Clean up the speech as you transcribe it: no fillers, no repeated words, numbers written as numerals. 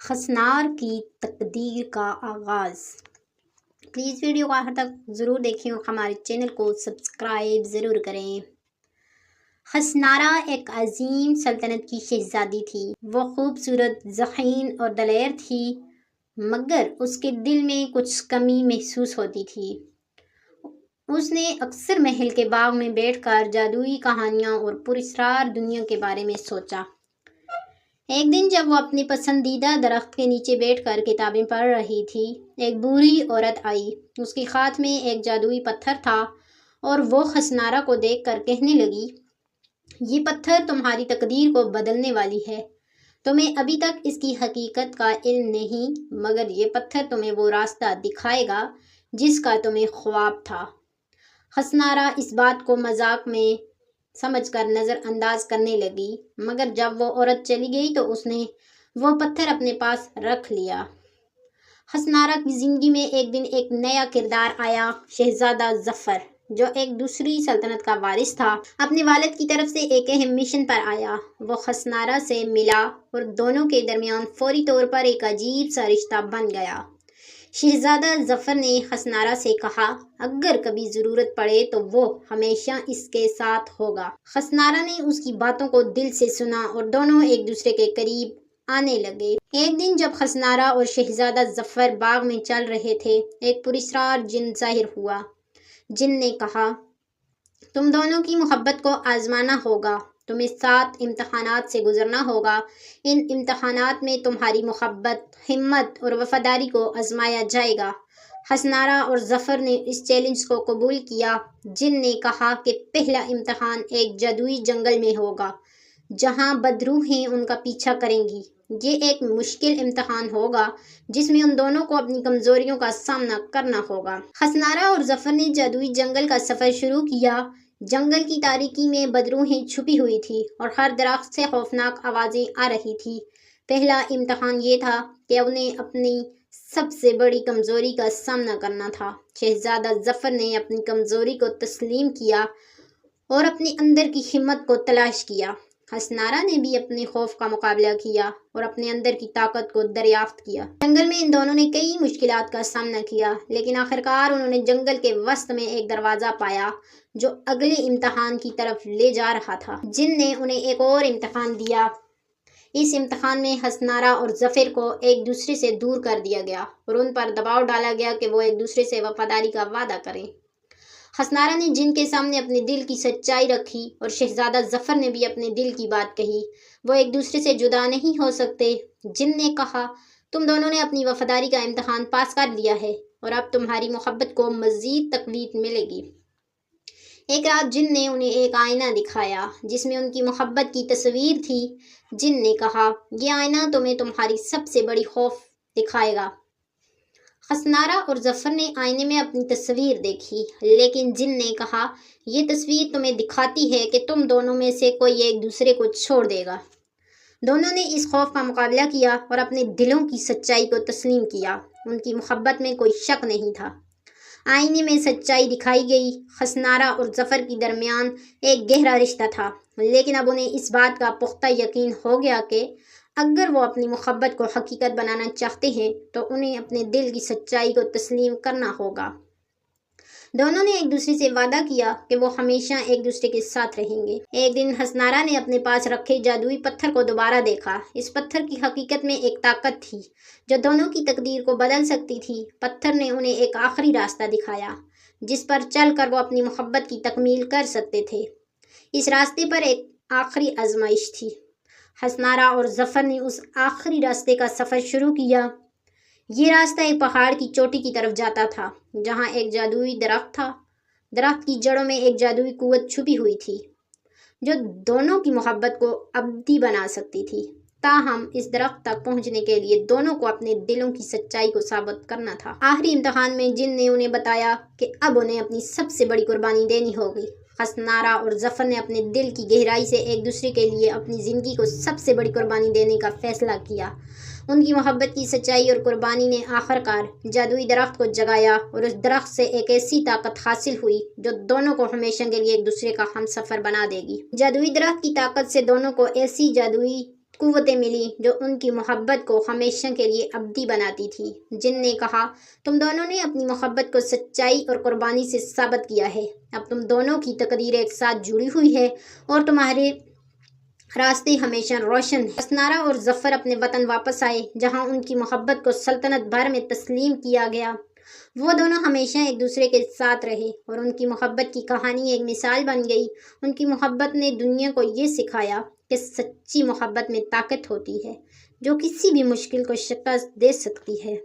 خسنار کی تقدیر کا آغاز۔ پلیز ویڈیو کو آخر تک ضرور دیکھیں اور ہمارے چینل کو سبسکرائب ضرور کریں۔ خسنارہ ایک عظیم سلطنت کی شہزادی تھی۔ وہ خوبصورت، ذہین اور دلیر تھی، مگر اس کے دل میں کچھ کمی محسوس ہوتی تھی۔ اس نے اکثر محل کے باغ میں بیٹھ کر جادوئی کہانیاں اور پراسرار دنیا کے بارے میں سوچا۔ ایک دن جب وہ اپنے پسندیدہ درخت کے نیچے بیٹھ کر کتابیں پڑھ رہی تھی، ایک بوڑھی عورت آئی۔ اس کے ہاتھ میں ایک جادوئی پتھر تھا اور وہ خسنارہ کو دیکھ کر کہنے لگی، یہ پتھر تمہاری تقدیر کو بدلنے والی ہے۔ تمہیں ابھی تک اس کی حقیقت کا علم نہیں، مگر یہ پتھر تمہیں وہ راستہ دکھائے گا جس کا تمہیں خواب تھا۔ خسنارہ اس بات کو مذاق میں سمجھ کر نظر انداز کرنے لگی، مگر جب وہ عورت چلی گئی تو اس نے وہ پتھر اپنے پاس رکھ لیا۔ خسنارہ کی زندگی میں ایک دن ایک نیا کردار آیا، شہزادہ ظفر، جو ایک دوسری سلطنت کا وارث تھا، اپنے والد کی طرف سے ایک اہم مشن پر آیا۔ وہ خسنارہ سے ملا اور دونوں کے درمیان فوری طور پر ایک عجیب سا رشتہ بن گیا۔ شہزادہ ظفر نے خسنارہ سے کہا، اگر کبھی ضرورت پڑے تو وہ ہمیشہ اس کے ساتھ ہوگا۔ خسنارہ نے اس کی باتوں کو دل سے سنا اور دونوں ایک دوسرے کے قریب آنے لگے۔ ایک دن جب خسنارہ اور شہزادہ ظفر باغ میں چل رہے تھے، ایک پراسرار جن ظاہر ہوا۔ جن نے کہا، تم دونوں کی محبت کو آزمانا ہوگا، تمہیں 7 امتحانات سے گزرنا ہوگا۔ ان امتحانات میں تمہاری محبت، ہمت اور وفاداری کو آزمایا جائے گا۔ خسنارہ اور ظفر نے اس چیلنج کو قبول کیا۔ جن نے کہا کہ پہلا امتحان ایک جادوئی جنگل میں ہوگا، جہاں بدروحیں ان کا پیچھا کریں گی۔ یہ ایک مشکل امتحان ہوگا جس میں ان دونوں کو اپنی کمزوریوں کا سامنا کرنا ہوگا۔ خسنارہ اور ظفر نے جادوئی جنگل کا سفر شروع کیا۔ جنگل کی تاریکی میں بدروحیں چھپی ہوئی تھی اور ہر درخت سے خوفناک آوازیں آ رہی تھی۔ پہلا امتحان یہ تھا کہ انہیں اپنی سب سے بڑی کمزوری کا سامنا کرنا تھا۔ شہزادہ ظفر نے اپنی کمزوری کو تسلیم کیا اور اپنے اندر کی ہمت کو تلاش کیا۔ خسنارہ نے بھی اپنے خوف کا مقابلہ کیا اور اپنے اندر کی طاقت کو دریافت کیا۔ جنگل میں ان دونوں نے کئی مشکلات کا سامنا کیا، لیکن آخرکار انہوں نے جنگل کے وسط میں ایک دروازہ پایا جو اگلے امتحان کی طرف لے جا رہا تھا۔ جن نے انہیں ایک اور امتحان دیا۔ اس امتحان میں خسنارہ اور ظفر کو ایک دوسرے سے دور کر دیا گیا اور ان پر دباؤ ڈالا گیا کہ وہ ایک دوسرے سے وفاداری کا وعدہ کریں۔ خسنارہ نے جن کے سامنے اپنے دل کی سچائی رکھی اور شہزادہ ظفر نے بھی اپنے دل کی بات کہی۔ وہ ایک دوسرے سے جدا نہیں ہو سکتے۔ جن نے کہا، تم دونوں نے اپنی وفاداری کا امتحان پاس کر لیا ہے اور اب تمہاری محبت کو مزید تقویت ملے گی۔ ایک رات جن نے انہیں ایک آئینہ دکھایا جس میں ان کی محبت کی تصویر تھی۔ جن نے کہا، یہ آئینہ تمہیں تمہاری سب سے بڑی خوف دکھائے گا۔ خسنارہ اور ظفر نے آئینے میں اپنی تصویر دیکھی، لیکن جن نے کہا، یہ تصویر تمہیں دکھاتی ہے کہ تم دونوں میں سے کوئی ایک دوسرے کو چھوڑ دے گا۔ دونوں نے اس خوف کا مقابلہ کیا اور اپنے دلوں کی سچائی کو تسلیم کیا۔ ان کی محبت میں کوئی شک نہیں تھا۔ آئینے میں سچائی دکھائی گئی۔ خسنارہ اور ظفر کے درمیان ایک گہرا رشتہ تھا، لیکن اب انہیں اس بات کا پختہ یقین ہو گیا کہ اگر وہ اپنی محبت کو حقیقت بنانا چاہتے ہیں تو انہیں اپنے دل کی سچائی کو تسلیم کرنا ہوگا۔ دونوں نے ایک دوسرے سے وعدہ کیا کہ وہ ہمیشہ ایک دوسرے کے ساتھ رہیں گے۔ ایک دن خسنارہ نے اپنے پاس رکھے جادوئی پتھر کو دوبارہ دیکھا۔ اس پتھر کی حقیقت میں ایک طاقت تھی جو دونوں کی تقدیر کو بدل سکتی تھی۔ پتھر نے انہیں ایک آخری راستہ دکھایا جس پر چل کر وہ اپنی محبت کی تکمیل کر سکتے تھے۔ اس راستے پر ایک آخری آزمائش تھی۔ خسنارہ اور ظفر نے اس آخری راستے کا سفر شروع کیا۔ یہ راستہ ایک پہاڑ کی چوٹی کی طرف جاتا تھا جہاں ایک جادوئی درخت تھا۔ درخت کی جڑوں میں ایک جادوئی قوت چھپی ہوئی تھی جو دونوں کی محبت کو ابدی بنا سکتی تھی۔ تاہم اس درخت تک پہنچنے کے لیے دونوں کو اپنے دلوں کی سچائی کو ثابت کرنا تھا۔ آخری امتحان میں جن نے انہیں بتایا کہ اب انہیں اپنی سب سے بڑی قربانی دینی ہوگی۔ خسنارہ اور ظفر نے اپنے دل کی گہرائی سے ایک دوسرے کے لیے اپنی زندگی کو سب سے بڑی قربانی دینے کا فیصلہ کیا۔ ان کی محبت کی سچائی اور قربانی نے آخرکار جادوئی درخت کو جگایا اور اس درخت سے ایک ایسی طاقت حاصل ہوئی جو دونوں کو ہمیشہ کے لیے ایک دوسرے کا ہم سفر بنا دے گی۔ جادوئی درخت کی طاقت سے دونوں کو ایسی جادوئی قوتیں ملی جو ان کی محبت کو ہمیشہ کے لیے ابدی بناتی تھی۔ جن نے کہا، تم دونوں نے اپنی محبت کو سچائی اور قربانی سے ثابت کیا ہے۔ اب تم دونوں کی تقدیر ایک ساتھ جڑی ہوئی ہے اور تمہارے راستے ہمیشہ روشن ہیں۔ حسنارا اور ظفر اپنے وطن واپس آئے جہاں ان کی محبت کو سلطنت بھر میں تسلیم کیا گیا۔ وہ دونوں ہمیشہ ایک دوسرے کے ساتھ رہے اور ان کی محبت کی کہانی ایک مثال بن گئی۔ ان کی محبت نے دنیا کو یہ سکھایا کہ سچی محبت میں طاقت ہوتی ہے جو کسی بھی مشکل کو شکست دے سکتی ہے۔